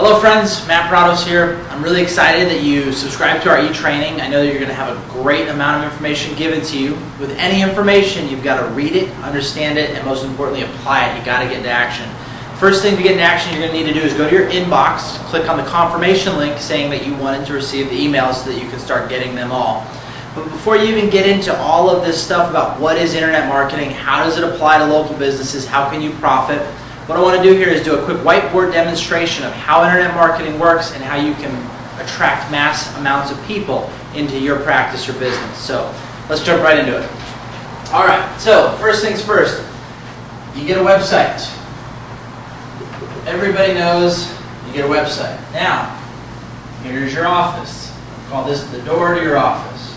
Hello friends, Matt Prados here. I'm really excited that you subscribe to our e-training. I know that you're going to have a great amount of information given to you. With any information, you've got to read it, understand it, and most importantly, apply it. You've got to get into action. First thing to get into action you're going to need to do is go to your inbox, click on the confirmation link saying that you wanted to receive the emails so that you can start getting them all. But before you even get into all of this stuff about what is internet marketing, how does it apply to local businesses, how can you profit, what I want to do here is do a quick whiteboard demonstration of how internet marketing works and how you can attract mass amounts of people into your practice or business. So let's jump right into it. Alright, so first things first, you get a website. Everybody knows you get a website. Now, here's your office. Call this the door to your office.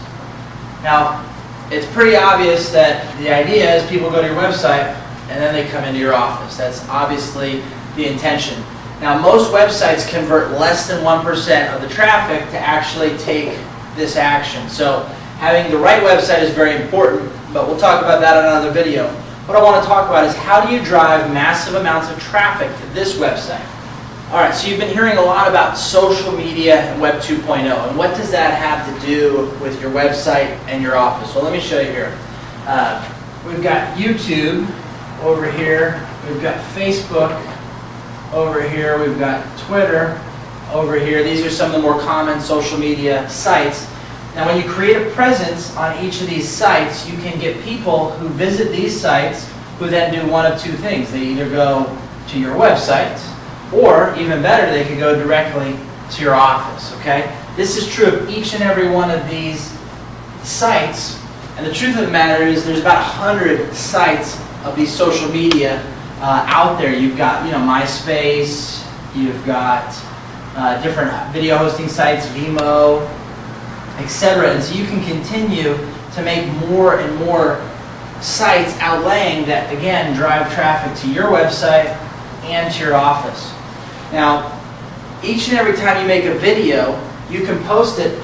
Now, it's pretty obvious that the idea is people go to your website and then they come into your office. That's obviously the intention. Now, most websites convert less than 1% of the traffic to actually take this action. So having the right website is very important, but we'll talk about that in another video. What I want to talk about is how do you drive massive amounts of traffic to this website? Alright, so you've been hearing a lot about social media and Web 2.0, and what does that have to do with your website and your office? Well, let me show you here. We've got YouTube over here, we've got Facebook over here, we've got Twitter over here. These are some of the more common social media sites. Now when you create a presence on each of these sites, you can get people who visit these sites who then do one of two things. They either go to your website, or even better, they could go directly to your office, okay? This is true of each and every one of these sites, and the truth of the matter is there's about 100 sites of these social media out there. You've got, MySpace, you've got different video hosting sites, Vimeo, etc. And so you can continue to make more and more sites outlaying that, again, drive traffic to your website and to your office. Now, each and every time you make a video, you can post it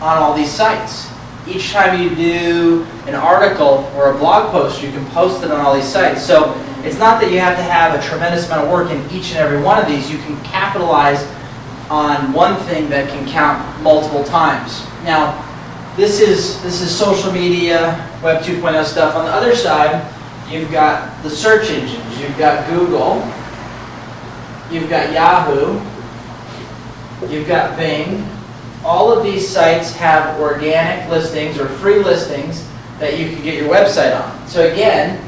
on all these sites. Each time you do an article or a blog post, you can post it on all these sites. So it's not that you have to have a tremendous amount of work in each and every one of these. You can capitalize on one thing that can count multiple times. Now, this is social media, Web 2.0 stuff. On the other side, you've got the search engines. You've got Google, you've got Yahoo, you've got Bing. All of these sites have organic listings or free listings that you can get your website on. So again,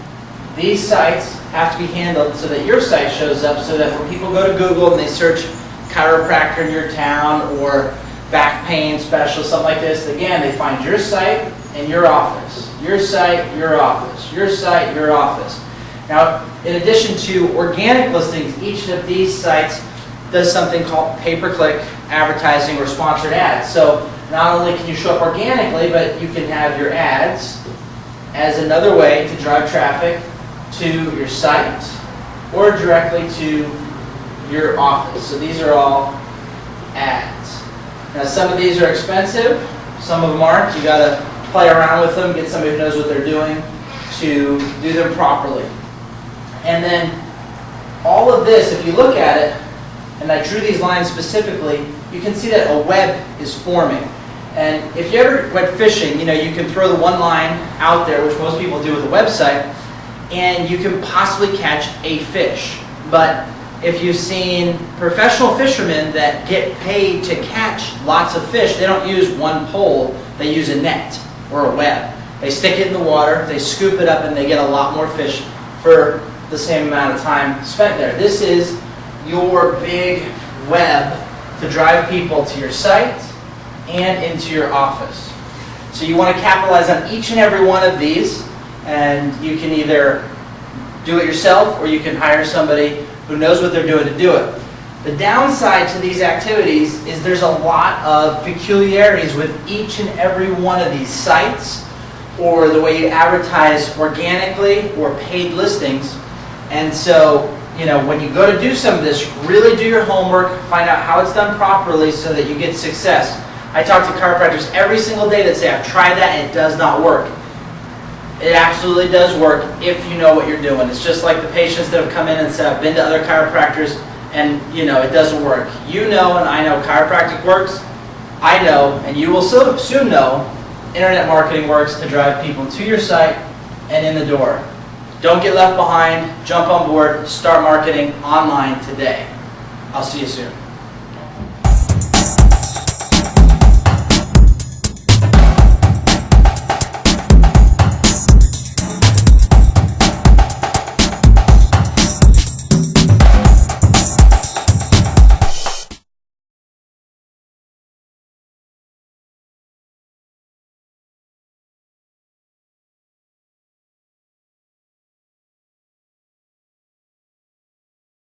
these sites have to be handled so that your site shows up, so that when people go to Google and they search chiropractor in your town or back pain specialist, something like this, again, they find your site and your office. Your site, your office. Your site, your office. Now, in addition to organic listings, each of these sites does something called pay-per-click advertising or sponsored ads. So not only can you show up organically, but you can have your ads as another way to drive traffic to your site or directly to your office. So these are all ads. Now some of these are expensive, some of them aren't. You got to play around with them, get somebody who knows what they're doing to do them properly. And then all of this, if you look at it, and I drew these lines specifically, you can see that a web is forming. And if you ever went fishing, you can throw the one line out there, which most people do with a website, and you can possibly catch a fish. But if you've seen professional fishermen that get paid to catch lots of fish, they don't use one pole, they use a net or a web. They stick it in the water, they scoop it up, and they get a lot more fish for the same amount of time spent there. This is your big web to drive people to your site and into your office. So you want to capitalize on each and every one of these, and you can either do it yourself or you can hire somebody who knows what they're doing to do it. The downside to these activities is there's a lot of peculiarities with each and every one of these sites, or the way you advertise organically or paid listings. And so when you go to do some of this, really do your homework, find out how it's done properly so that you get success. I talk to chiropractors every single day that say, I've tried that and it does not work. It absolutely does work if you know what you're doing. It's just like the patients that have come in and said, I've been to other chiropractors, and you know it doesn't work. You know, and I know chiropractic works. I know, and you will soon know, internet marketing works to drive people to your site and in the door. Don't get left behind. Jump on board. Start marketing online today. I'll see you soon.